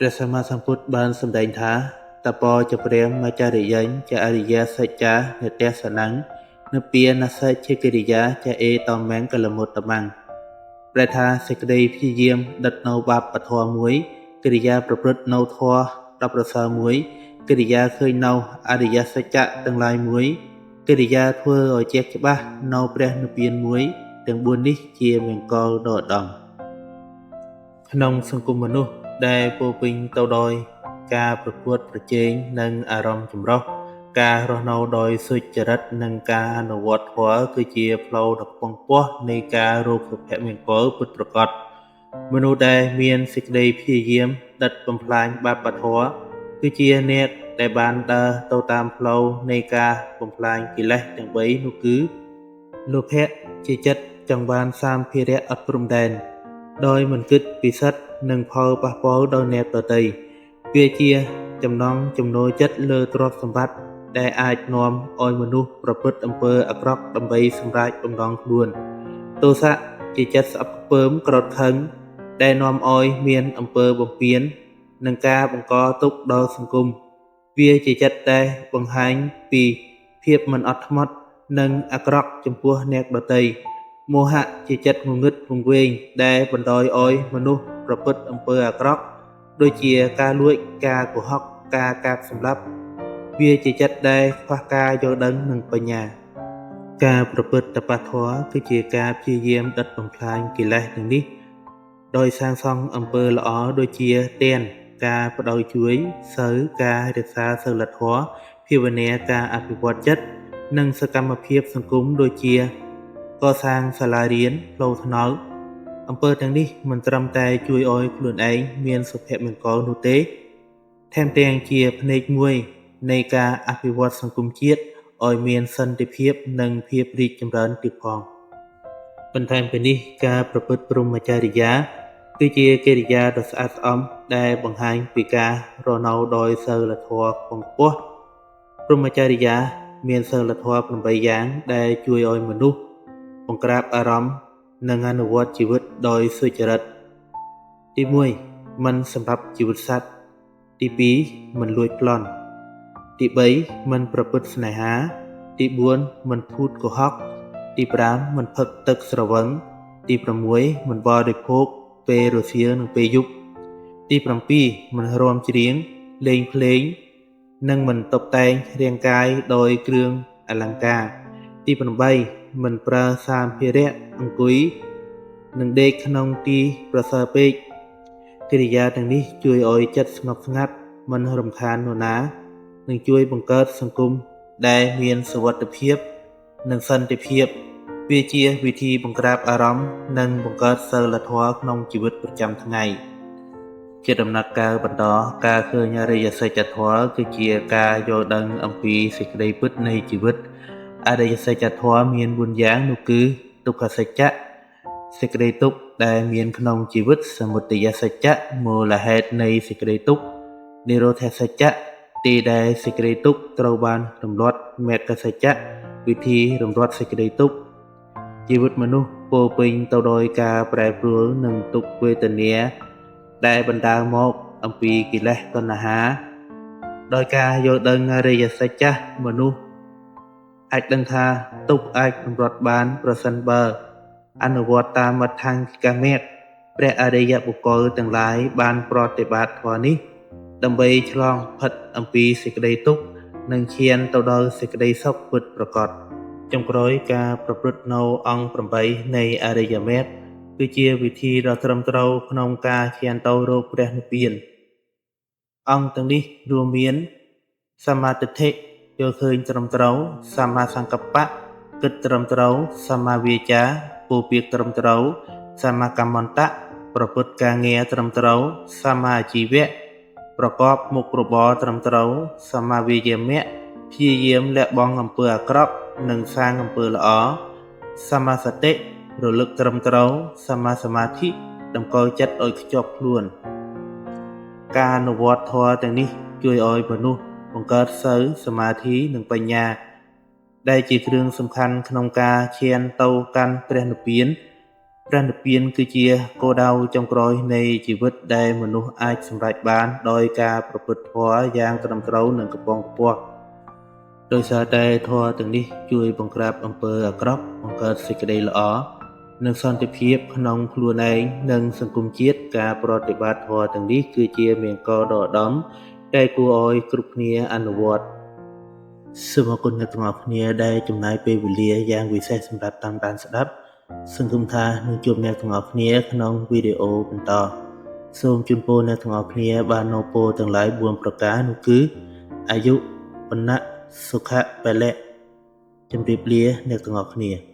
ព្រះសម្មាសម្ពុទ្ធបានសម្ដែងថាតបជាព្រាមមច្ចរិយញ្ញចអរិយាសច្ចានិទេសនੰនិព្វានសច្ឆកិរិយាចអេតមង្គលមុត្តមੰព្រះថាសេចក្តីព្យាយាមដិតនៅបាបធម៌មួយកិរិយាប្រព្រឹត្តនៅធម៌ដ៏ប្រសើរមួយកិរិយាឃើញនៅអរិយសច្ចៈទាំងឡាយមួយកិរិយាធ្វើឲ្យជាច្បាស់នៅព្រះនិព្វានមួយទាំង4នេះជាមង្គលដ៏ឧត្តមក្នុងសង្គមមនុស្សដែលពោរពេញទៅដោយការប្រកួតប្រជែងនិងអារម្មណ៍ចម្រុះការរស់នៅដោយសុចរិតនិងការអនុវត្តធម៌គឺជាផ្លូវដ៏ខ្ពង់ខ្ពស់នៃការរកសុភមង្គលពិតប្រាកដមនុស្សដែលមានសេចក្តីព្យាយាមដិតបំផ្លាញបាបធម៌គឺជាអ្នកដែលបានដើរទៅតាមផ្លូវនៃការបំផ្លាញកិលេសទាំង3នោះគឺលោភៈជាចិត្តចង់បានសាមភារៈអត់ព្រំដែនដោយមិនគិតពិសិដ្ឋនិងផលប៉ះពាល់ដល់អ្នកដទៃវាជាចំណង់ចំណូលចិត្តលើទ្រព្យសម្បត្តិដែលអាចនាំឲ្យមនុស្សប្រព្រឹត្តអំពើអាក្រក់ដើម្បីសម្រេចបំណងខ្លួនទោសៈជាចិត្តស្អប់ខ្ពើមក្រោធខឹងដែលនាំឲ្យមានអំពើបំពាននិងការបង្កទុក្ខដល់សង្គមវាជាចិត្តដែលបង្ហាញពីភាពមិនអត់ធ្មត់និងអាក្រក់ចំពោះអ្នកដទៃមោហៈជាចិត្តងងឹតវង្វេងដែលបណ្ដោយឲ្យមនុស្សប្រព្រឹត្តអំពើអាក្រក់ដូចជាការលួចការកុហកការកាប់សម្លាប់វាជាចិត្តដែលខ្វះការយល់ដឹងនិងបញ្ញាការប្រព្រឹត្តតបៈធម៌គឺជាការព្យាយាមដិតបំផ្លាញកិលេសទាំងនេះដោយសាងសង់អំពើល្អដូចជាទានការបដិជួយសីលការរក្សាសីលធម៌ភាវនាការអភិវឌ្ឍចិត្តនិងសកម្មភាពសង្គមដូចជាកសាងសាលារៀនផ្លូវថ្នល់អំពើទាំងនេះមិនត្រឹមតែជួយឲ្យខ្លួនឯងមានសុភមង្គលនោះទេថែមទាំងជាផ្នែកមួយនៃការអភិវឌ្ឍសង្គមជាតិឲ្យមានសន្តិភាពនិងភាពរីកចម្រើនទៀតផងបន្ថែមពីនេះការប្រព្រឹត្តព្រហ្មចរិយាគឺជាកិរិយាដ៏ស្អាតស្អំដែលបង្ហាញពីការរស់នៅដោយសីលធម៌ខ្ពង់ខ្ពស់ព្រហ្មចរិយាមានសីលធម៌8យ៉ាងដែលជួយឲ្យមនុស្សបង្ក្រាបអារម្មណ៍និងអនុវត្តជីវិតដោយសុចរិតទី1មិនសម្រាប់ជីវិតសត្វទី2មិនលួចប្លន់ទី3មិនប្រព្រឹត្តស្នេហាទី4មិនភូតកុហកទី5មិនផឹកទឹកស្រវឹងទី6មិនបរិភោគពេលរសៀលនិងពេលយប់ទី7មិនរាំច្រៀងលេងភ្លេងនិងមិនតុបតែងរាងកាយដោយគ្រឿងអលង្ការទី8មិនប្រើសម្ភារៈអង្គុយនិងដេកក្នុងទីប្រសើរពេកកិរិយាទាំងនេះជួយឲ្យចិត្តស្ងប់ស្ងាត់មិនរំខាននរណានិងជួយបង្កើតសង្គមដែលមានសុវត្ថិភាពនិងសន្តិភាពវាជាវិធីបង្ក្រាបអារម្មណ៍និងបង្កើតសីលធម៌ក្នុងជីវិតប្រចាំថ្ងៃជាដំណាក់កាលបន្តការឃើញអរិយសច្ចធម៌គឺជាការយល់ដឹងអំពីសេចក្តីពិតនៃជីវិតអរិយសច្ចធម៌មាន4យ៉ាងនោះគឺទុក្ខសច្ចៈសេចក្តីទុក្ខដែលមានក្នុងជីវិតសមុទយសច្ចៈមូលហេតុនៃសេចក្តីទុក្ខនិរោធសច្ចៈទីដែលសេចក្តីទុក្ខត្រូវបានរំលាត់មគ្គសច្ចៈវិធីរំលាត់សេចក្តីទុក្ខជីវិតមនុស្សពោរពេញទៅដោយការប្រែប្រួលនិងទុក្ខវេទនាដែលបណ្ដាលមកអំពីកិលេសតណ្ហាដោយការយល់ដឹងអរិយសច្ចៈមនុស្សអាចដឹងថាទុក្ខអាចរំលាត់បានប្រសិនបើអនុវត្តតាមមដ្ឋង្គិកមគ្គព្រះអរិយបុគ្គលទាំងឡាយបានប្រតិបត្តិធម៌នេះដើម្បីឆ្លងផុតអំពីសេចក្តីទុក្ខនិងឈានទៅដល់សេចក្តីសុខពិតប្រាកដចុងក្រោយការប្រព្រឹត្តនៅអង្គ8នៃអរិយមគ្គគឺជាវិធីដ៏ត្រឹមត្រូវក្នុងការឈានទៅរកព្រះនិព្វានអង្គទាំងនេះរួមមានសម្មាទិដ្ឋិយល់ឃើញត្រឹមត្រូវសម្មាសង្កប្បៈគិតត្រឹមត្រូវសម្មាវាចាពោលពាក្យត្រឹមត្រូវសម្មាកម្មន្តៈប្រព្រឹត្តការងារត្រឹមត្រូវសម្មាអាជីវៈប្រកបមុខរបរត្រឹមត្រូវសម្មាវាយាមៈព្យាយាមលះបង់អំពើអាក្រក់និងសាងអំពើល្អសម្មាសតិរលឹកត្រឹមត្រូវសម្មាសមាធិតម្កល់ចិត្តឲ្យខ្ជាប់ខ្លួនការអនុវត្តធម៌ទាំងនេះជួយឲ្យមនុស្សបង្កើតសីលសមាធិនិងបញ្ញាដែលជាគ្រឿងសំខាន់ក្នុងការឈានទៅកាន់ព្រះនិព្វាន ព្រះនិព្វានគឺជាគោលដៅចុងក្រោយនៃជីវិតដែលមនុស្សអាចសម្រេចបានដោយការប្រព្រឹត្តធម៌យ៉ាងត្រឹមត្រូវនិងកំពុងខ្ពស់ដោយសារតែធម៌ទាំងនេះជួយបង្ក្រាបអំពើអាក្រក់បង្កើតសេចក្តីល្អនិងសន្តិភាពក្នុងខ្លួនឯងនិងសង្គមជាតិការប្រតិបត្តិធម៌ទាំងនេះគឺជាមង្គលដ៏ឧត្តមដែលគួរឲ្យគ្រប់គ្នាអនុវត្តសូមអរគុណអ្នកទាំងអស់គ្នាដែលចំណាយពេលវេលាយ៉ាងវិសេសសម្រាប់តាមដានស្ដាប់សង្ឃឹមថានឹងជួបអ្នកទាំងអស់គ្នាក្នុងវីដេអូបន្តសូមជូនពរអ្នកទាំងអស់គ្នាបាននូវពរទាំងឡាយ4ប្រការនោះគឺអាយុវណ្ណៈសុខៈពលៈជម្រាបលាអ្នកទាំងអស់គ្នា